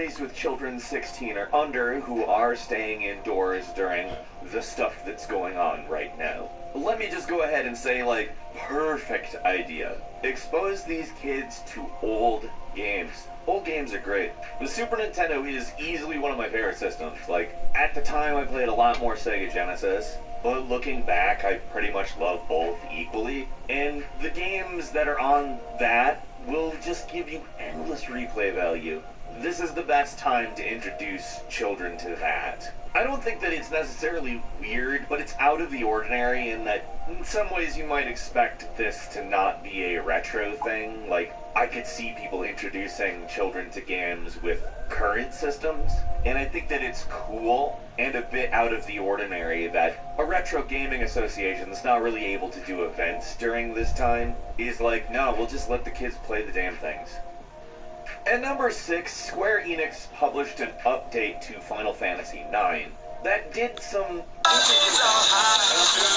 families with children 16 or under who are staying indoors during the stuff that's going on right now. Let me just go ahead and say, like, perfect idea. Expose these kids to old games. Old games are great. The Super Nintendo is easily one of my favorite systems. Like, at the time I played a lot more Sega Genesis, but looking back, I pretty much love both equally. And the games that are on that will just give you endless replay value. This is the best time to introduce children to that. I don't think that it's necessarily weird, but it's out of the ordinary in that in some ways you might expect this to not be a retro thing. Like, I could see people introducing children to games with current systems, and I think that it's cool and a bit out of the ordinary that a retro gaming association that's not really able to do events during this time is like, no, we'll just let the kids play the damn things. At number 6, Square Enix published an update to Final Fantasy IX that did some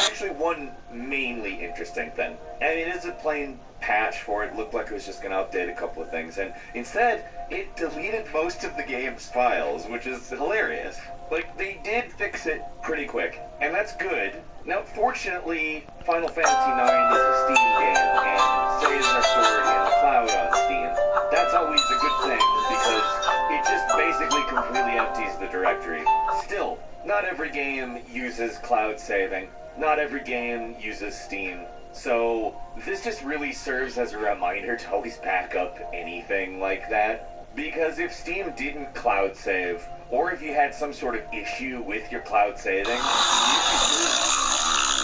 actually one mainly interesting thing. And it is a plain patch for it. It looked like it was just going to update a couple of things, and instead it deleted most of the game's files, which is hilarious. Like, they did fix it pretty quick, and that's good. Now, fortunately, Final Fantasy IX is a Steam game, and saves are stored in the cloud on Steam. That's always a good thing, because it just basically completely empties the directory. Still, not every game uses cloud saving. Not every game uses Steam. So, this just really serves as a reminder to always back up anything like that. Because if Steam didn't cloud save, or if you had some sort of issue with your cloud saving, you could lose it.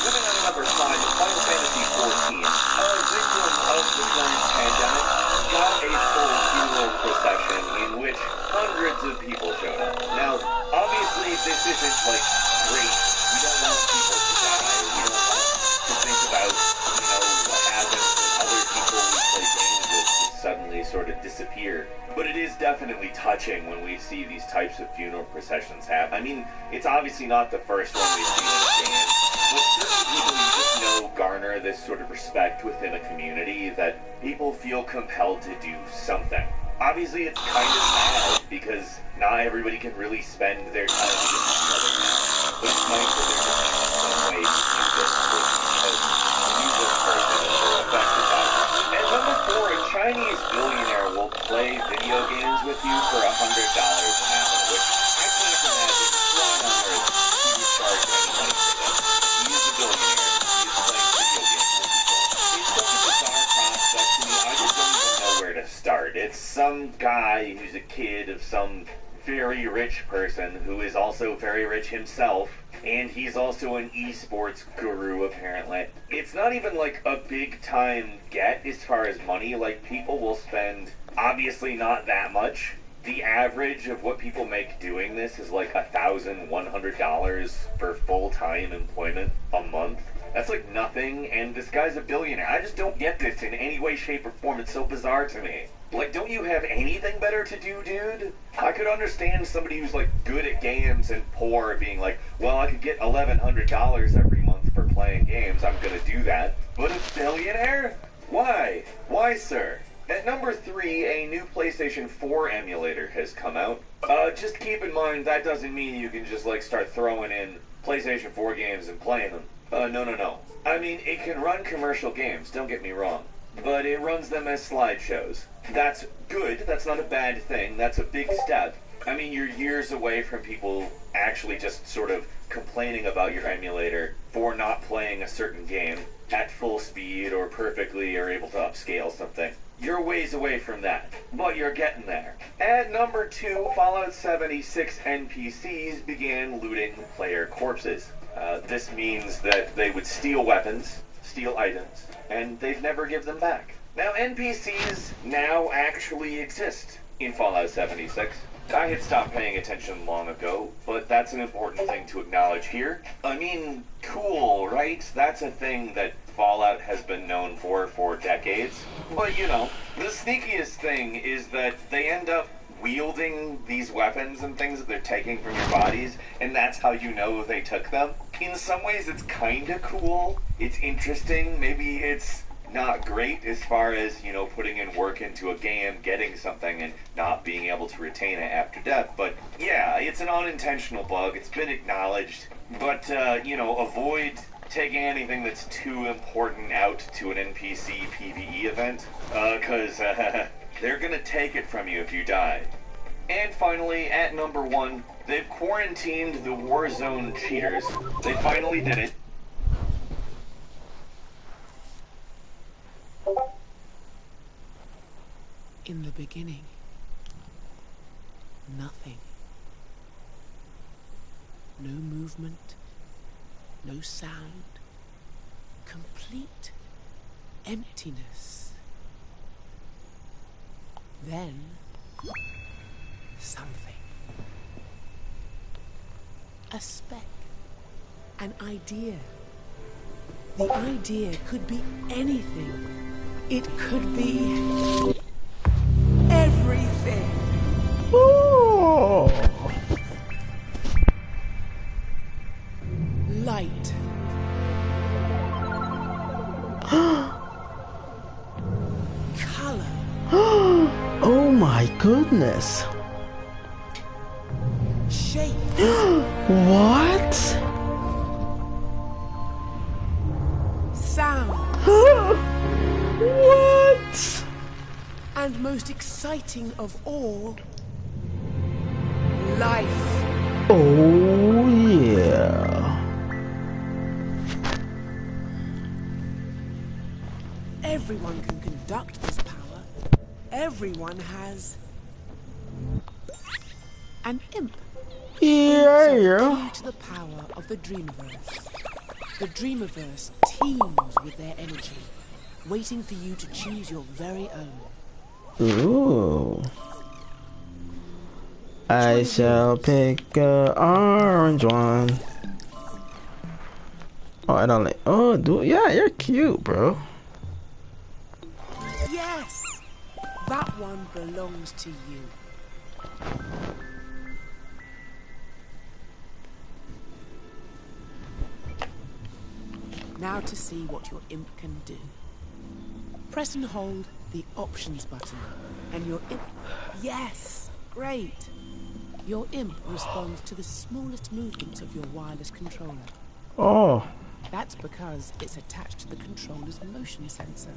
Moving on to number 5, Final Fantasy XIV, a victim of the current pandemic, got a full funeral procession in which hundreds of people showed up. Now, obviously, this isn't, like, great. We don't want people to die. We don't want to think about, what happens when other people we play games with just suddenly sort of disappear. But it is definitely touching when we see these types of funeral processions happen. I mean, it's obviously not the first one we've seen in a game, but certain people you just know garner this sort of respect within a community that people feel compelled to do something. Obviously, it's kind of sad because not everybody can really spend their time with each other now, but it's nice that there's some way to do this for this person or affected by it. And number 4, a Chinese billionaire will play video games with you for $100 an hour, which I can't imagine why on earth he would charge any money for this. He is a billionaire. He is playing video games with people. It's such a bizarre prospect to me. I just don't even know where to start. It's some guy who's a kid of some very rich person who is also very rich himself, and he's also an esports guru, apparently. It's not even like a big time get as far as money. Like, people will spend, obviously not that much. The average of what people make doing this is like $1,100 for full-time employment a month. That's like nothing, and this guy's a billionaire. I just don't get this in any way, shape, or form. It's so bizarre to me. Like, don't you have anything better to do, dude? I could understand somebody who's, like, good at games and poor being like, well, I could get $1,100 every month for playing games. I'm gonna do that. But a billionaire? Why? Why, sir? At number 3, a new PlayStation 4 emulator has come out. Just keep in mind, that doesn't mean you can just, like, start throwing in PlayStation 4 games and playing them. No. I mean, it can run commercial games, don't get me wrong. But it runs them as slideshows. That's good, that's not a bad thing, that's a big step. I mean, you're years away from people actually just sort of complaining about your emulator for not playing a certain game at full speed or perfectly or able to upscale something. You're ways away from that, but you're getting there. At number 2, Fallout 76 NPCs began looting player corpses. This means that they would steal weapons, steal items, and they'd never give them back. Now, NPCs now actually exist in Fallout 76. I had stopped paying attention long ago, but that's an important thing to acknowledge here. I mean, cool, right? That's a thing that Fallout has been known for decades. But, the sneakiest thing is that they end up wielding these weapons and things that they're taking from your bodies, and that's how you know they took them. In some ways, it's kinda cool. It's interesting. Maybe it's not great as far as, you know, putting in work into a game, getting something, and not being able to retain it after death. But yeah, it's an unintentional bug. It's been acknowledged. But, you know, avoid taking anything that's too important out to an NPC PvE event, because they're going to take it from you if you die. And finally, at number 1, they've quarantined the Warzone cheaters. They finally did it. In the beginning, nothing. No movement, no sound, complete emptiness. Then, something. A speck, an idea. The idea could be anything. It could be everything. Oh. Light. Color. Oh my goodness. Shape. What? Sound. What? And most exciting of all, life. Oh yeah. Everyone can conduct this power. Everyone has an imp. Yeah, Imps are yeah. key to the power of the Dreamiverse. The Dreamiverse teems with their energy, waiting for you to choose your very own. Ooh. I shall pick a orange one. Oh, I don't like. Oh, dude, yeah, you're cute, bro. Yes! That one belongs to you. Now to see what your imp can do. Press and hold the options button, and your imp... Yes! Great! Your imp responds to the smallest movements of your wireless controller. Oh, That's because it's attached to the controller's motion sensor.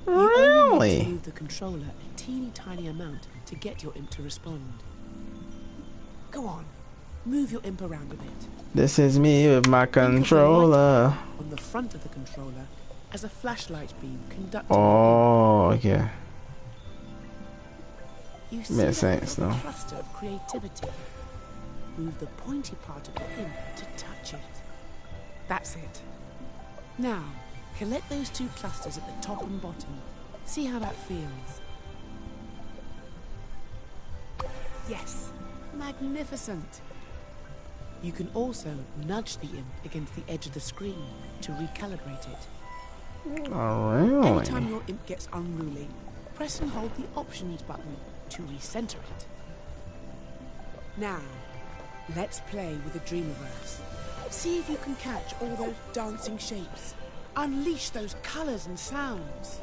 You only need really? to move the controller a teeny tiny amount to get your imp to respond. Go on, move your imp around a bit. This is me with my controller. On the front of the controller as a flashlight beam conducting Oh, okay. you see Makes that sense, little though. cluster of creativity. Move the pointy part of your imp to touch it. That's it. Now, collect those two clusters at the top and bottom. See how that feels. Yes, magnificent. You can also nudge the imp against the edge of the screen to recalibrate it. Oh, really? Anytime your imp gets unruly, press and hold the options button to recenter it. Now, let's play with the Dreamiverse. See if you can catch all those dancing shapes. Unleash those colors and sounds.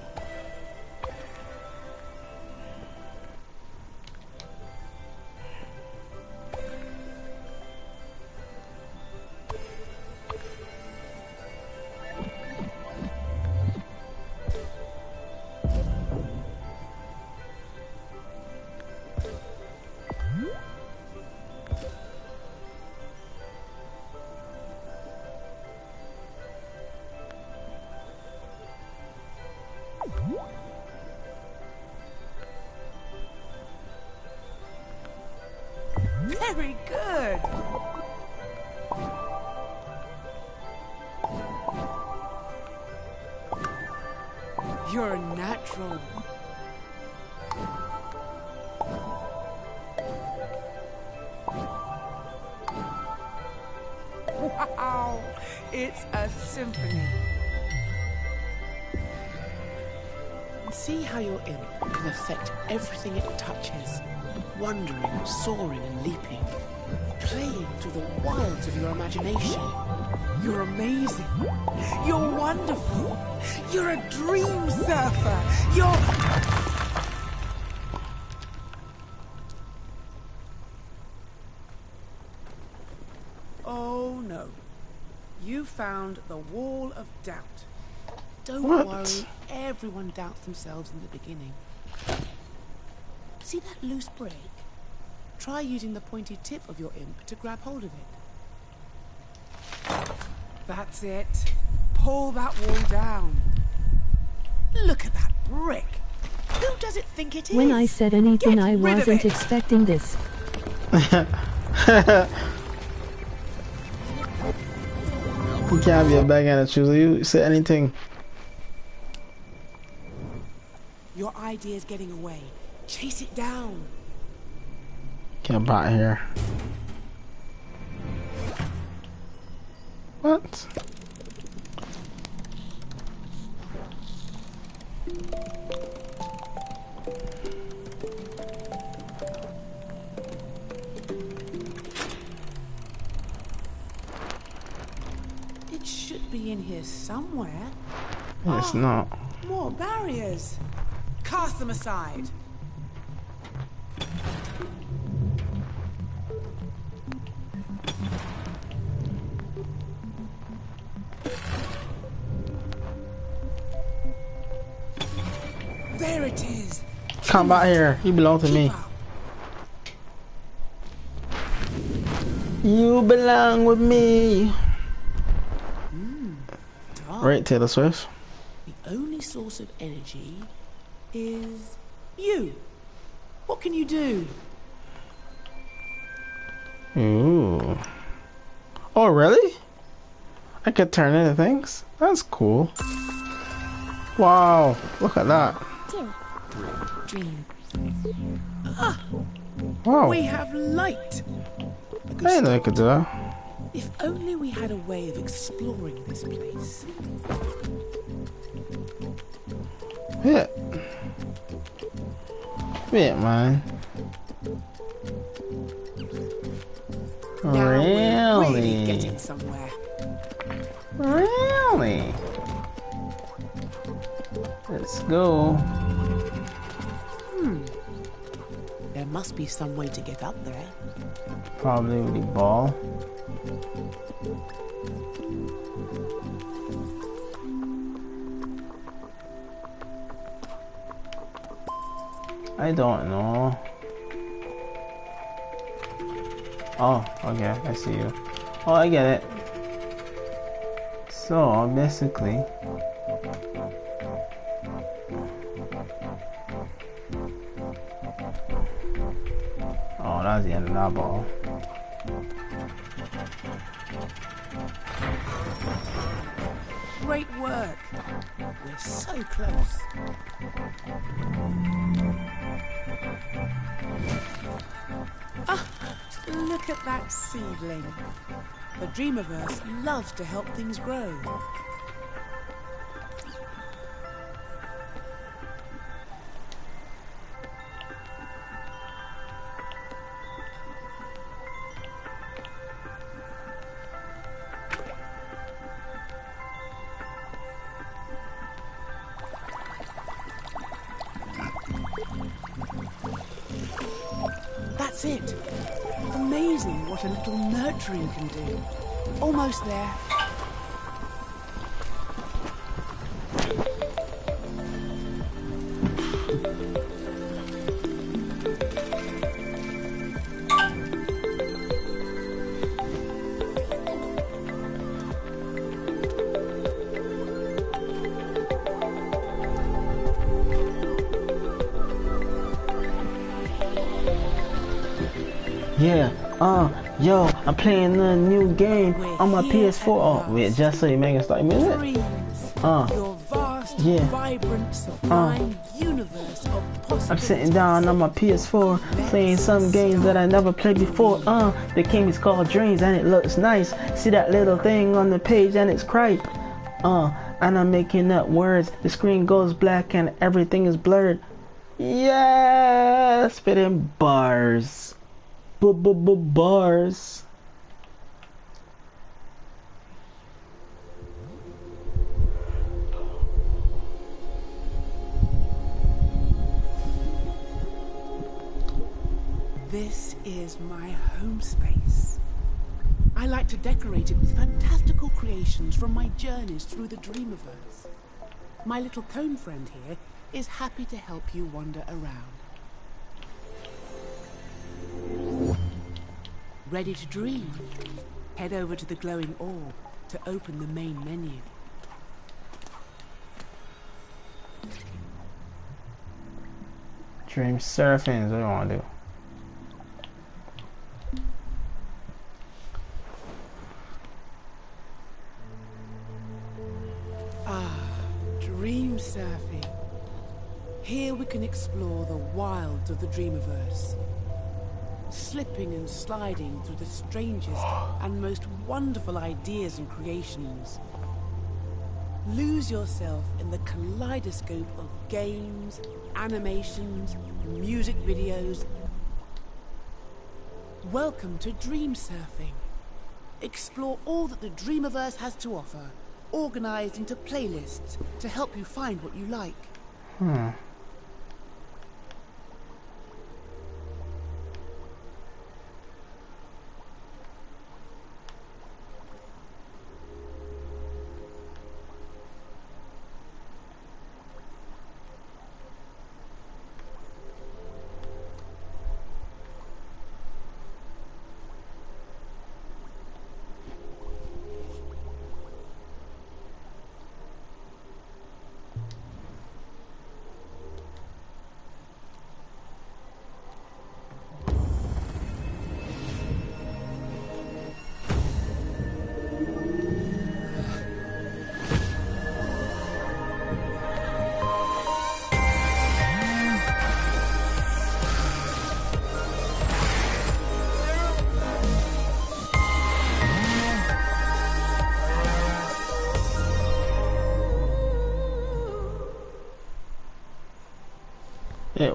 Very good. You're a natural. Wow, it's a symphony. See how your imp can affect everything it touches, wandering, soaring and leaping. playing through the wilds of your imagination. You're amazing. You're wonderful. You're a dream surfer. You're... Oh no. You found the wall of doubt. Don't worry, everyone doubts themselves in the beginning. See that loose brick? Try using the pointy tip of your imp to grab hold of it. That's it. Pull that wall down. Look at that brick. Who does it think it is? When I said anything, I wasn't expecting this. You can't be a bag and a chooser. You say anything. Your idea's getting away. Chase it down. Get back here. What? It should be in here somewhere. It's not. More barriers. Cast them aside. There it is. Come back here. You belong to me. You belong with me. Right, Taylor Swift. The only source of energy is you. What can you do? Ooh. Oh, really? I could turn into things? That's cool. Wow, look at that. Dream. Wow. We have light. I didn't know I could do that. If only we had a way of exploring this place. Yeah. Yeah, man. Now we're really Really? getting somewhere. Really? Let's go. There must be some way to get up there. Probably with the ball. I don't know. Oh, okay, I see you. Oh, I get it. So, basically... Oh, that's the end of that ball. Great work. We're so close. Ah, look at that seedling. The Dreamiverse loves to help things grow. That's it. Amazing what a little nurturing can do. Almost there. Yeah, yo, I'm playing a new game on my We're here PS4. at Oh, last. wait, just so you make it start music. Dreams. Uh, Your vast, yeah. vibrant, sublime universe of possibilities. I'm sitting down on my PS4 playing some games that I never played before. The game is called Dreams and it looks nice. See that little thing on the page and it's bright. And I'm making up words. The screen goes black and everything is blurred. Yeah, spitting bars. Bars. This is my home space. I like to decorate it with fantastical creations from my journeys through the Dreamiverse. My little cone friend here is happy to help you wander around. Ready to dream? Head over to the glowing orb to open the main menu. Dream surfing is what I want to do. Dream surfing. Here we can explore the wilds of the Dreamiverse, slipping and sliding through the strangest and most wonderful ideas and creations. Lose yourself in the kaleidoscope of games, animations, music videos. Welcome to Dream Surfing. Explore all that the Dreamiverse has to offer, organized into playlists to help you find what you like.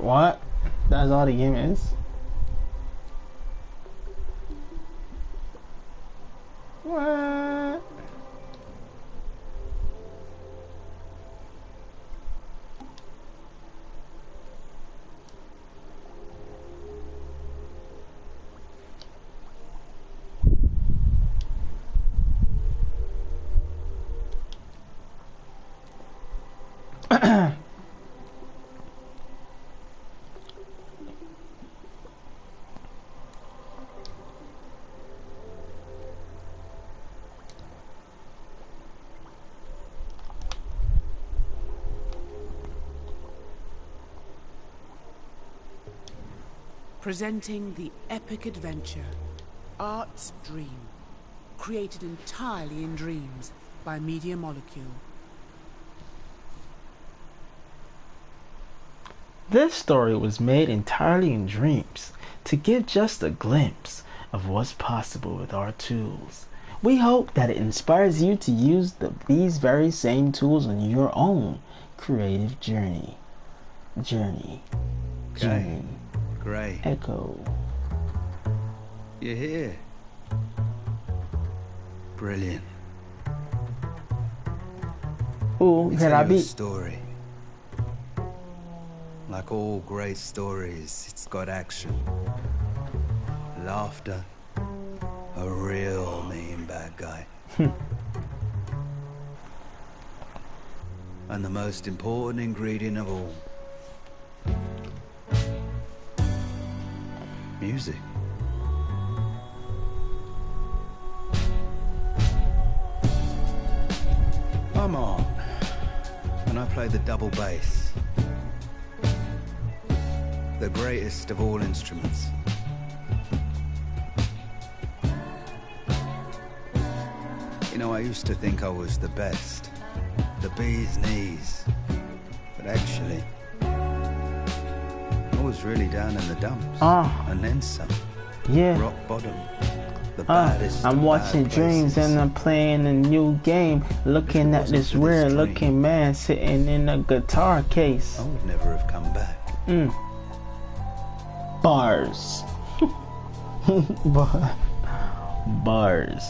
What? That's all the game is? What? Presenting the epic adventure, Art's Dream, created entirely in dreams by Media Molecule. This story was made entirely in dreams to give just a glimpse of what's possible with our tools. We hope that it inspires you to use these very same tools on your own creative journey. Okay. Great. Echo. You're here. Brilliant. Ooh, Let me here I tell you a be. story. Like all great stories, it's got action, laughter, a real mean bad guy. And the most important ingredient of all, music. I'm Art, and I play the double bass. The greatest of all instruments. You know, I used to think I was the best, the bee's knees, but actually, I was really down in the dumps, and then some. Yeah. Rock bottom. The baddest. I'm watching dreams and I'm playing a new game, looking at this weird looking man sitting in a guitar case. I would never have come back. Bars. Bars.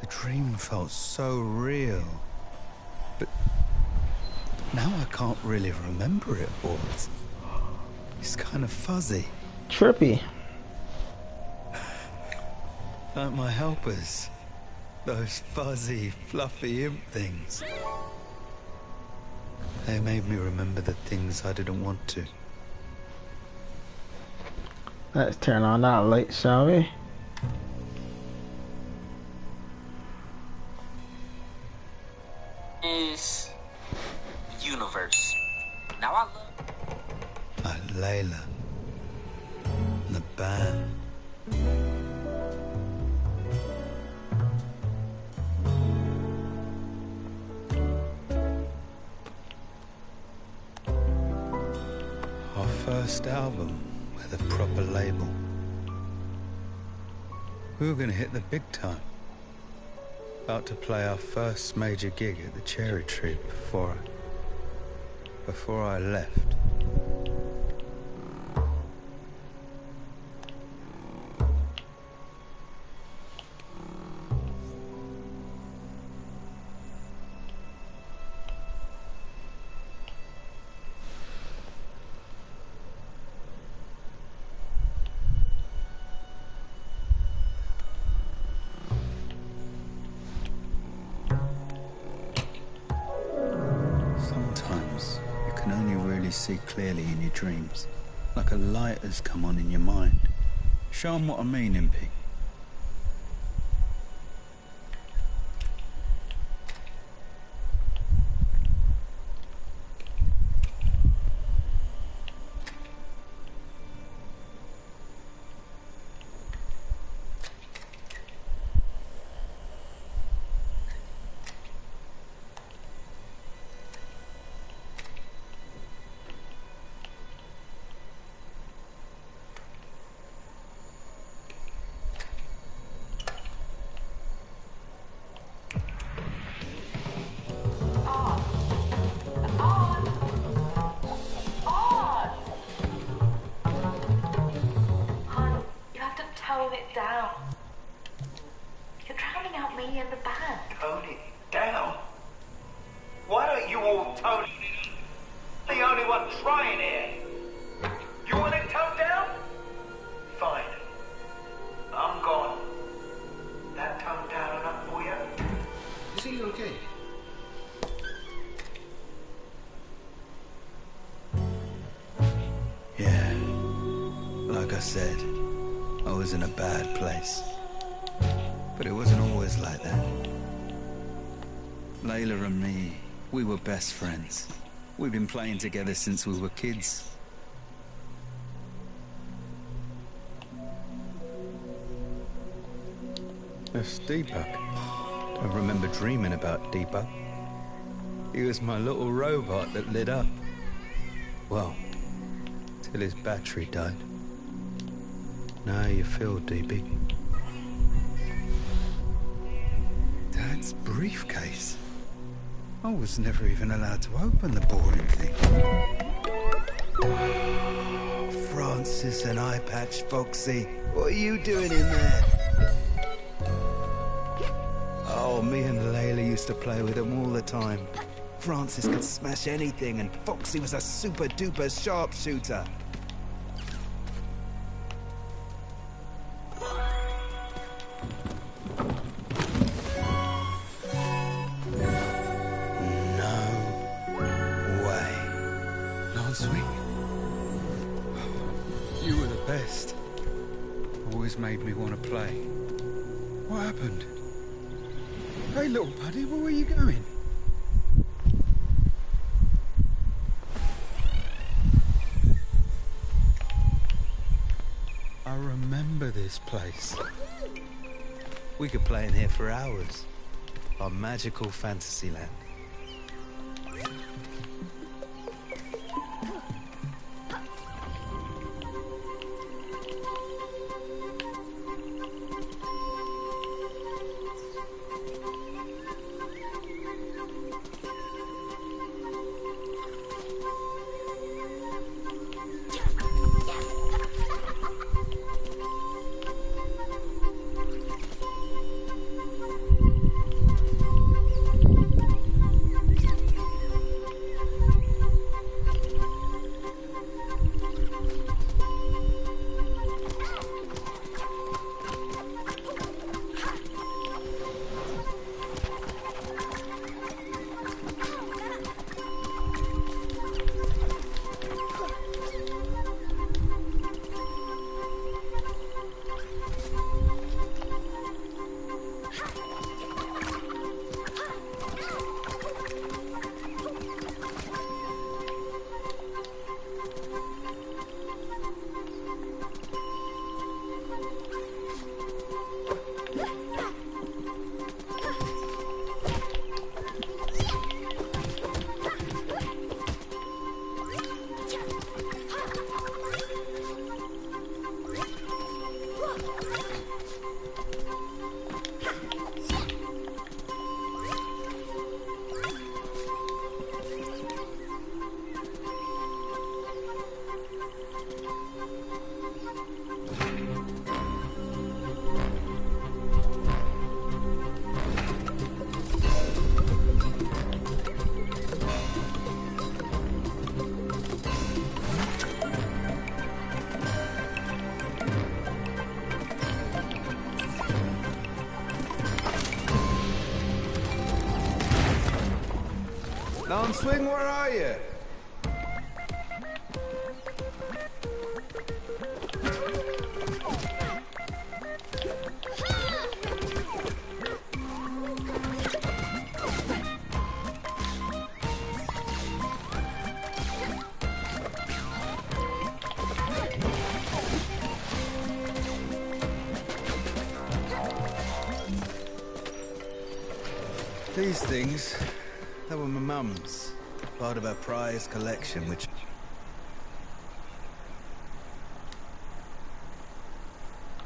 The dream felt so real. But now I can't really remember it all. It's kind of fuzzy. Trippy. Like my helpers. Those fuzzy, fluffy imp things. They made me remember the things I didn't want to. Let's turn on that light, shall we? Is universe. Now I love Like Layla. And the band. Our first album with a proper label. We were gonna hit the big time. About to play our first major gig at the Cherry Tree before I left. Sometimes you can only really see clearly in your dreams, like a light has come on in your mind. Show 'em what I mean, Impy. Tone it down. You're drowning out me and the band. Tone it down? Why don't you all tone it? The only one trying here. You want it toned down? Fine. I'm gone. That toned down enough for you? Is he okay? Yeah. Like I said, I was in a bad place. But it wasn't always like that. Layla and me, we were best friends. We've been playing together since we were kids. That's Deepak. I remember dreaming about Deepak. He was my little robot that lit up. Well, till his battery died. Now you feel, DB. Dad's briefcase. I was never even allowed to open the boring thing. Francis and Eye Patch Foxy, what are you doing in there? Oh, me and Layla used to play with them all the time. Francis could smash anything, and Foxy was a super-duper sharpshooter. You were the best. Always made me want to play. What happened? Hey, little buddy, where were you going? I remember this place. We could play in here for hours. Our magical fantasy land. on, Swing, where are you? These things, they were my mum's. Part of her prized collection, which